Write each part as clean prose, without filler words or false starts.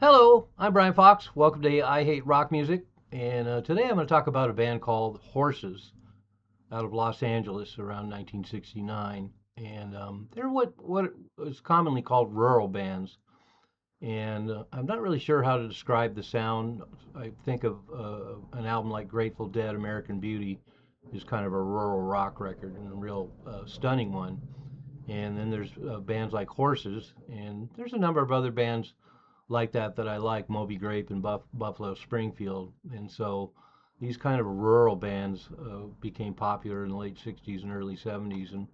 Hello, I'm Brian Fox. Welcome to I Hate Rock Music. And today I'm going to talk about a band called Horses out of Los Angeles around 1969. And they're what is commonly called rural bands. And I'm not really sure how to describe the sound. I think of an album like Grateful Dead, American Beauty, is kind of a rural rock record and a real stunning one. And then there's bands like Horses, and there's a number of other bands like that I like, Moby Grape and Buffalo Springfield. And so these kind of rural bands became popular in the late 60s and early 70s. And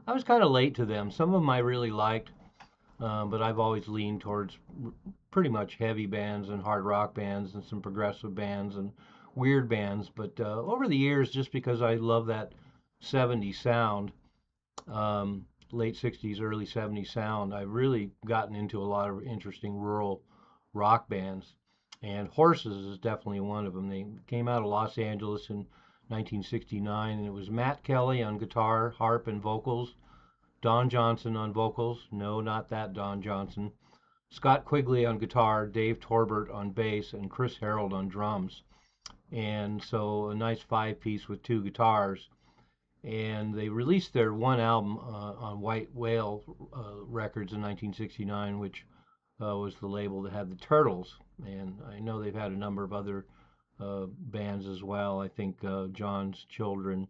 I was kind of late to them. Some of them I really liked, but I've always leaned towards pretty much heavy bands and hard rock bands and some progressive bands and weird bands. But over the years, just because I love that 70s sound, late 60s, early 70s sound, I've really gotten into a lot of interesting rural rock bands. And Horses is definitely one of them. They came out of Los Angeles in 1969, and it was Matt Kelly on guitar, harp, and vocals, Don Johnson on vocals, no, not that Don Johnson, Scott Quigley on guitar, Dave Torbert on bass, and Chris Harold on drums. And so a nice five piece with two guitars, and they released their one album on White Whale Records in 1969, which was the label that had the Turtles. And I know they've had a number of other bands as well. I think John's Children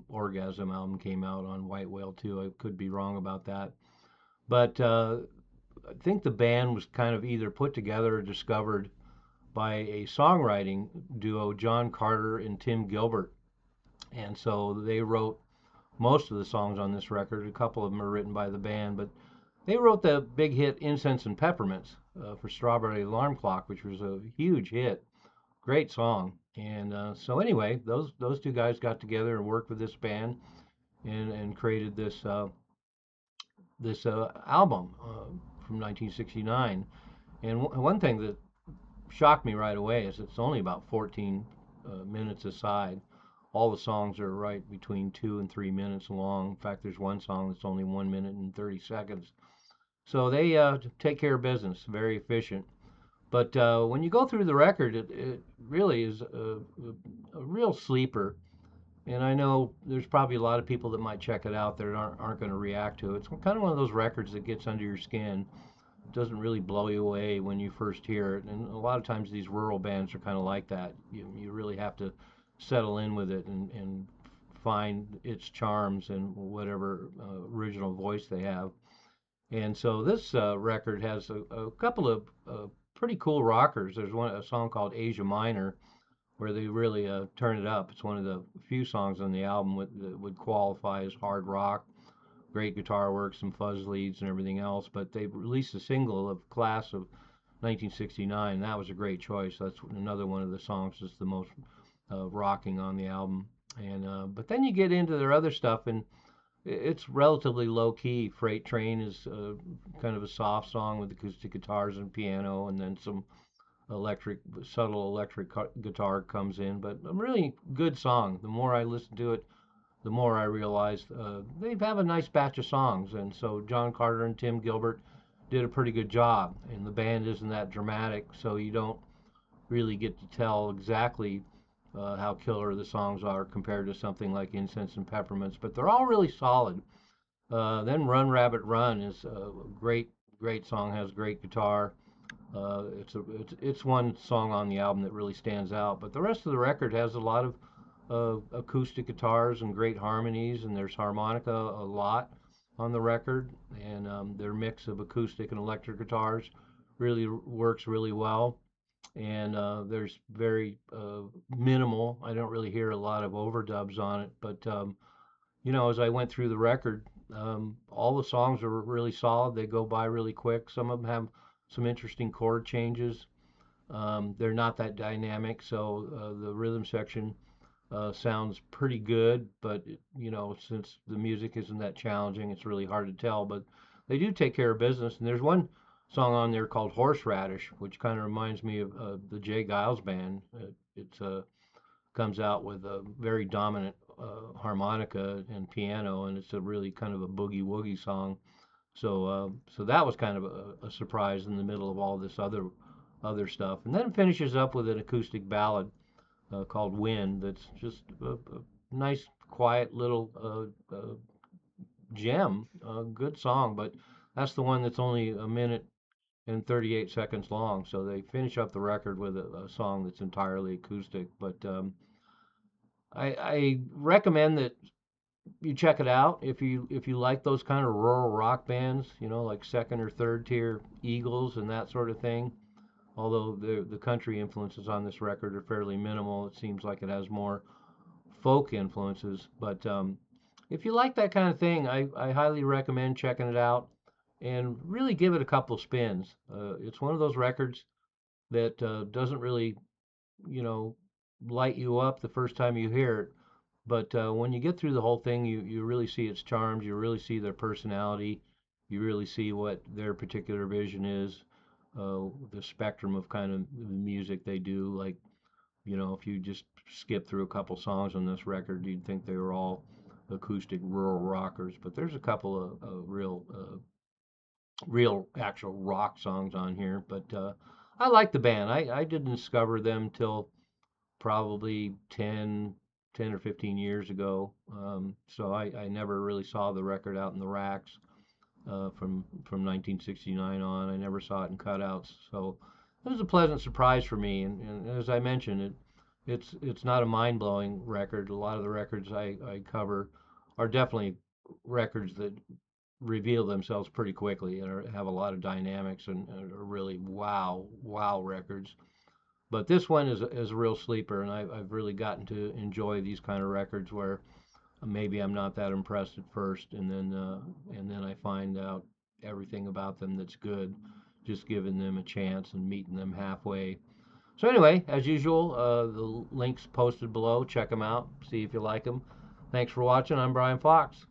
Orgasm album came out on White Whale too. I could be wrong about that, but I think the band was kind of either put together or discovered by a songwriting duo, John Carter and Tim Gilbert. And so they wrote most of the songs on this record. A couple of them are written by the band, but they wrote the big hit "Incense and Peppermints" for Strawberry Alarm Clock, which was a huge hit. Great song. And so anyway, those two guys got together and worked with this band and created this album from 1969. And one thing that shocked me right away is it's only about 14 minutes aside. All the songs are right between 2 and 3 minutes long. In fact, there's one song that's only 1 minute and 30 seconds. So they take care of business, very efficient. But when you go through the record, it really is a real sleeper. And I know there's probably a lot of people that might check it out that aren't going to react to it. It's kind of one of those records that gets under your skin. It doesn't really blow you away when you first hear it. And a lot of times these rural bands are kind of like that. You really have to settle in with it and find its charms and whatever original voice they have. And so this record has a couple of pretty cool rockers. There's a song called Asia Minor where they really turn it up. It's one of the few songs on the album that would qualify as hard rock. Great guitar work, some fuzz leads and everything else. But they released a single of Class of 1969. And that was a great choice. That's another one of the songs that's the most rocking on the album. And but then you get into their other stuff, and it's relatively low key. Freight Train is kind of a soft song with acoustic guitars and piano, and then some subtle electric guitar comes in. But a really good song. The more I listen to it, the more I realized they have a nice batch of songs. And so John Carter and Tim Gilbert did a pretty good job. And the band isn't that dramatic, so you don't really get to tell exactly how killer the songs are compared to something like Incense and Peppermints, but they're all really solid. Then Run Rabbit Run is a great song, has great guitar. It's one song on the album that really stands out, but the rest of the record has a lot of acoustic guitars and great harmonies, and there's harmonica a lot on the record, and their mix of acoustic and electric guitars really works really well. And there's very minimal. I don't really hear a lot of overdubs on it, but as I went through the record, all the songs are really solid. They go by really quick. Some of them have some interesting chord changes. They're not that dynamic, so the rhythm section sounds pretty good, but since the music isn't that challenging, it's really hard to tell. But they do take care of business, and there's one song on there called Horseradish, which kind of reminds me of the Jay Giles band. It comes out with a very dominant harmonica and piano, and it's a really kind of a boogie woogie song. So that was kind of a surprise in the middle of all this other stuff. And then it finishes up with an acoustic ballad called "Wind." That's just a nice, quiet little gem, a good song. But that's the one that's only a minute and 38 seconds long. So they finish up the record with a song that's entirely acoustic. But I recommend that you check it out if you like those kind of rural rock bands, like second or third tier Eagles and that sort of thing. Although the country influences on this record are fairly minimal, it seems like it has more folk influences. But if you like that kind of thing, I highly recommend checking it out and really give it a couple spins. It's one of those records that doesn't really, you know, light you up the first time you hear it, but when you get through the whole thing, you really see its charms, you really see their personality, you really see what their particular vision is, the spectrum of kind of music they do. Like, if you just skip through a couple songs on this record, you'd think they were all acoustic rural rockers, but there's a couple of real actual rock songs on here. But I like the band. I didn't discover them till probably 10 or 15 years ago. So I never really saw the record out in the racks from 1969 on. I never saw it in cutouts. So it was a pleasant surprise for me. And as I mentioned, it's not a mind blowing record. A lot of the records I cover are definitely records that reveal themselves pretty quickly and have a lot of dynamics and are really wow records. But this one is a real sleeper, and I've really gotten to enjoy these kind of records where maybe I'm not that impressed at first, and then I find out everything about them that's good, just giving them a chance and meeting them halfway. So anyway, as usual, the links posted below. Check them out, see if you like them. Thanks for watching. I'm Brian Fox.